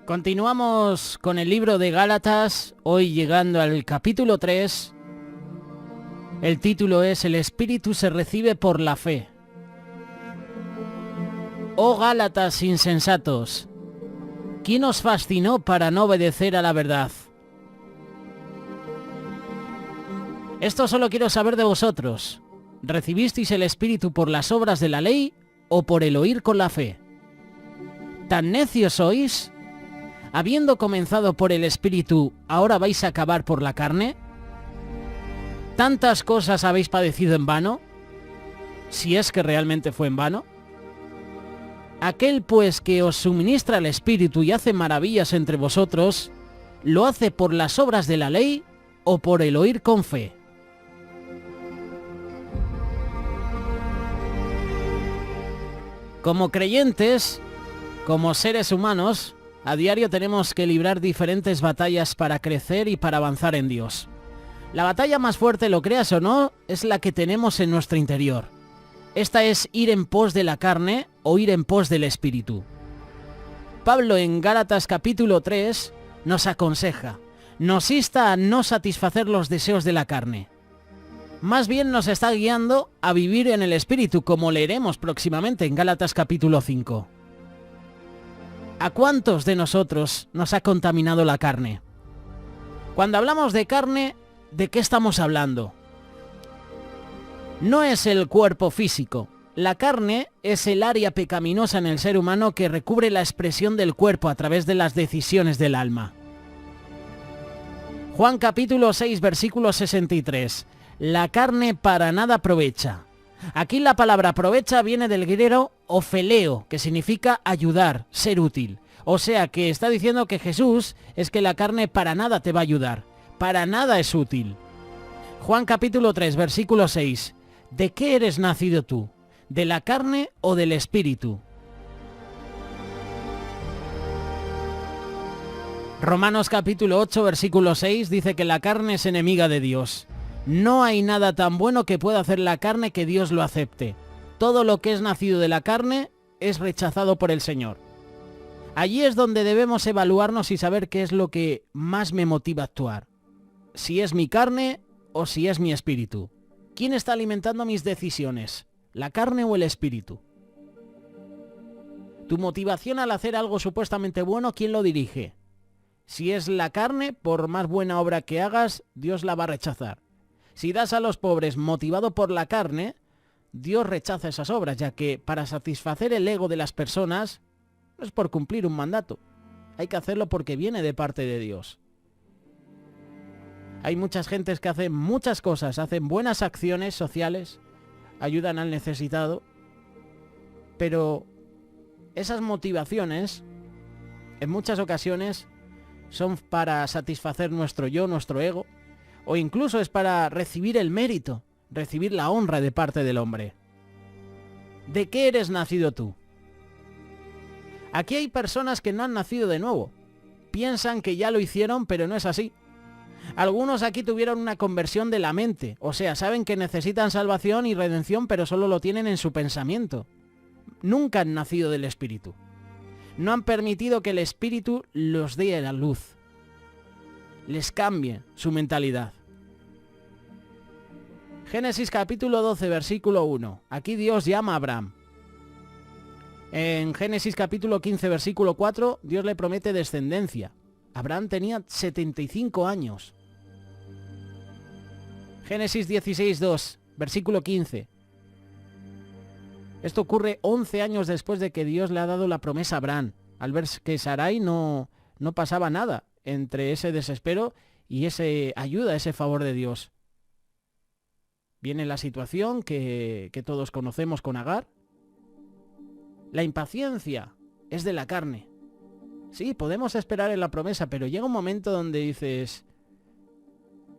Continuamos con el libro de Gálatas, hoy llegando al capítulo 3. El título es El Espíritu se recibe por la fe. Oh Gálatas insensatos, ¿quién os fascinó para no obedecer a la verdad? Esto solo quiero saber de vosotros. ¿Recibisteis el Espíritu por las obras de la ley o por el oír con la fe? ¿Tan necios sois? Habiendo comenzado por el Espíritu, ¿ahora vais a acabar por la carne? ¿Tantas cosas habéis padecido en vano? Si es que realmente fue en vano. Aquel pues que os suministra el Espíritu y hace maravillas entre vosotros, ¿lo hace por las obras de la ley o por el oír con fe? Como creyentes, como seres humanos, a diario tenemos que librar diferentes batallas para crecer y para avanzar en Dios. La batalla más fuerte, lo creas o no, es la que tenemos en nuestro interior. Esta es ir en pos de la carne o ir en pos del Espíritu. Pablo en Gálatas capítulo 3 nos aconseja, nos insta a no satisfacer los deseos de la carne. Más bien nos está guiando a vivir en el Espíritu, como leeremos próximamente en Gálatas capítulo 5. ¿A cuántos de nosotros nos ha contaminado la carne? Cuando hablamos de carne, ¿de qué estamos hablando? No es el cuerpo físico. La carne es el área pecaminosa en el ser humano que recubre la expresión del cuerpo a través de las decisiones del alma. Juan capítulo 6, versículo 63. La carne para nada aprovecha. Aquí la palabra aprovecha viene del griego ofeleo, que significa ayudar, ser útil. O sea que está diciendo que Jesús es que la carne para nada te va a ayudar, para nada es útil. Juan capítulo 3, versículo 6. ¿De qué eres nacido tú? ¿De la carne o del Espíritu? Romanos capítulo 8, versículo 6 dice que la carne es enemiga de Dios. No hay nada tan bueno que pueda hacer la carne que Dios lo acepte. Todo lo que es nacido de la carne es rechazado por el Señor. Allí es donde debemos evaluarnos y saber qué es lo que más me motiva a actuar. Si es mi carne o si es mi espíritu. ¿Quién está alimentando mis decisiones? ¿La carne o el espíritu? Tu motivación al hacer algo supuestamente bueno, ¿quién lo dirige? Si es la carne, por más buena obra que hagas, Dios la va a rechazar. Si das a los pobres motivado por la carne, Dios rechaza esas obras, ya que para satisfacer el ego de las personas no es por cumplir un mandato. Hay que hacerlo porque viene de parte de Dios. Hay muchas gentes que hacen muchas cosas, hacen buenas acciones sociales, ayudan al necesitado, pero esas motivaciones, en muchas ocasiones, son para satisfacer nuestro yo, nuestro ego, o incluso es para recibir el mérito, recibir la honra de parte del hombre. ¿De qué eres nacido tú? Aquí hay personas que no han nacido de nuevo. Piensan que ya lo hicieron, pero no es así. Algunos aquí tuvieron una conversión de la mente, o sea, saben que necesitan salvación y redención, pero solo lo tienen en su pensamiento. Nunca han nacido del Espíritu. No han permitido que el Espíritu los dé la luz, les cambie su mentalidad. Génesis capítulo 12, versículo 1. Aquí Dios llama a Abraham. En Génesis capítulo 15, versículo 4, Dios le promete descendencia. Abraham tenía 75 años. Génesis 16, 2, versículo 15. Esto ocurre 11 años después de que Dios le ha dado la promesa a Abraham, al ver que Sarai no pasaba nada entre ese desespero y ese ayuda, ese favor de Dios. Viene la situación que todos conocemos con Agar. La impaciencia es de la carne. Sí, podemos esperar en la promesa, pero llega un momento donde dices,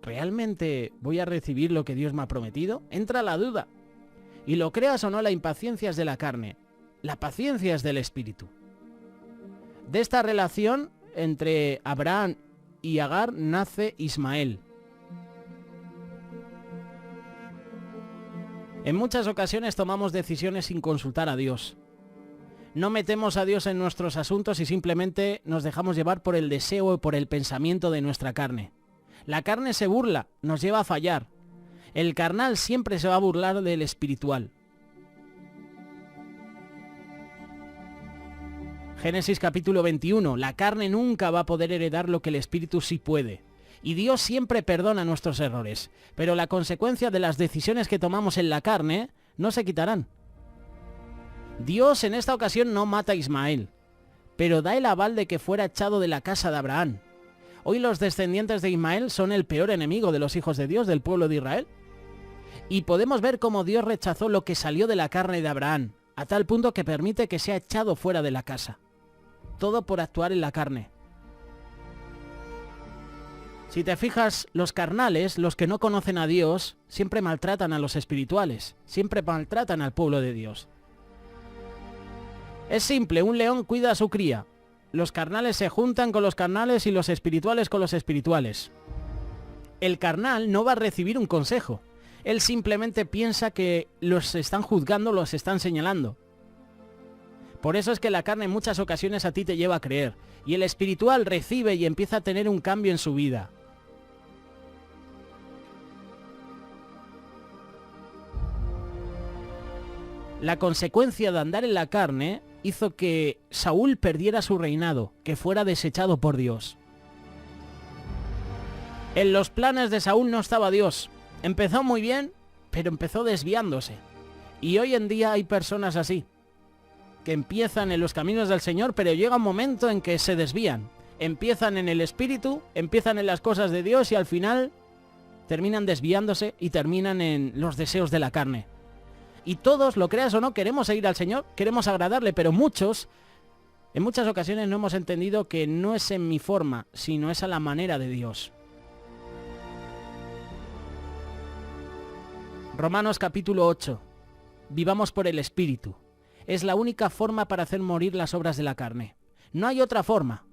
¿realmente voy a recibir lo que Dios me ha prometido? Entra la duda. Y lo creas o no, la impaciencia es de la carne. La paciencia es del Espíritu. De esta relación entre Abraham y Agar nace Ismael. En muchas ocasiones tomamos decisiones sin consultar a Dios. No metemos a Dios en nuestros asuntos y simplemente nos dejamos llevar por el deseo o por el pensamiento de nuestra carne. La carne se burla, nos lleva a fallar. El carnal siempre se va a burlar del espiritual. Génesis capítulo 21. La carne nunca va a poder heredar lo que el espíritu sí puede. Y Dios siempre perdona nuestros errores, pero la consecuencia de las decisiones que tomamos en la carne no se quitarán. Dios en esta ocasión no mata a Ismael, pero da el aval de que fuera echado de la casa de Abraham. Hoy los descendientes de Ismael son el peor enemigo de los hijos de Dios, del pueblo de Israel. Y podemos ver cómo Dios rechazó lo que salió de la carne de Abraham, a tal punto que permite que sea echado fuera de la casa. Todo por actuar en la carne. Si te fijas, los carnales, los que no conocen a Dios, siempre maltratan a los espirituales, siempre maltratan al pueblo de Dios. Es simple, un león cuida a su cría. Los carnales se juntan con los carnales y los espirituales con los espirituales. El carnal no va a recibir un consejo. Él simplemente piensa que los están juzgando, los están señalando. Por eso es que la carne en muchas ocasiones a ti te lleva a creer. Y el espiritual recibe y empieza a tener un cambio en su vida. La consecuencia de andar en la carne hizo que Saúl perdiera su reinado, que fuera desechado por Dios. En los planes de Saúl no estaba Dios. Empezó muy bien, pero empezó desviándose. Y hoy en día hay personas así, que empiezan en los caminos del Señor, pero llega un momento en que se desvían. Empiezan en el espíritu, empiezan en las cosas de Dios y al final terminan desviándose y terminan en los deseos de la carne. Y todos, lo creas o no, queremos seguir al Señor, queremos agradarle, pero muchos, en muchas ocasiones no hemos entendido que no es en mi forma, sino es a la manera de Dios. Romanos capítulo 8. Vivamos por el Espíritu. Es la única forma para hacer morir las obras de la carne. No hay otra forma.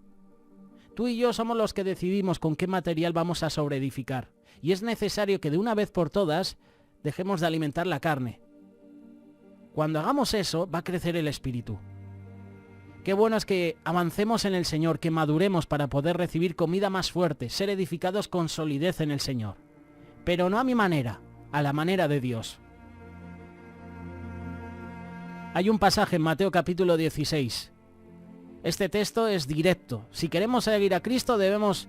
Tú y yo somos los que decidimos con qué material vamos a sobreedificar. Y es necesario que de una vez por todas dejemos de alimentar la carne. Cuando hagamos eso, va a crecer el espíritu. Qué bueno es que avancemos en el Señor, que maduremos para poder recibir comida más fuerte, ser edificados con solidez en el Señor. Pero no a mi manera, a la manera de Dios. Hay un pasaje en Mateo capítulo 16. Este texto es directo. Si queremos seguir a Cristo, debemos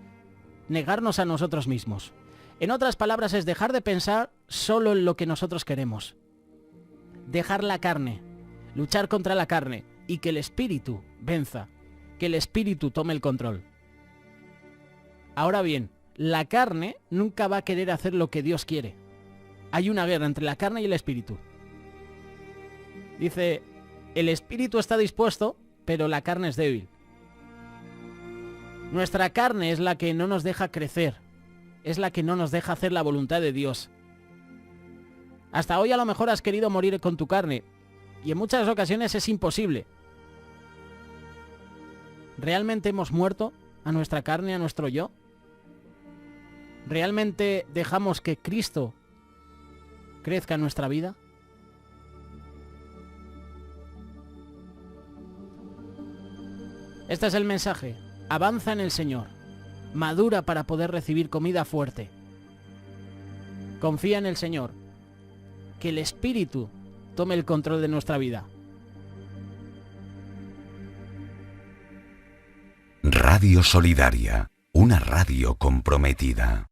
negarnos a nosotros mismos. En otras palabras, es dejar de pensar solo en lo que nosotros queremos. Dejar la carne, luchar contra la carne y que el espíritu venza, que el espíritu tome el control. Ahora bien, la carne nunca va a querer hacer lo que Dios quiere. Hay una guerra entre la carne y el espíritu. Dice, el espíritu está dispuesto, pero la carne es débil. Nuestra carne es la que no nos deja crecer, es la que no nos deja hacer la voluntad de Dios. Hasta hoy a lo mejor has querido morir con tu carne, y en muchas ocasiones es imposible. ¿Realmente hemos muerto a nuestra carne, a nuestro yo? ¿Realmente dejamos que Cristo crezca en nuestra vida? Este es el mensaje. Avanza en el Señor. Madura para poder recibir comida fuerte. Confía en el Señor. Que el Espíritu tome el control de nuestra vida. Radio Solidaria, una radio comprometida.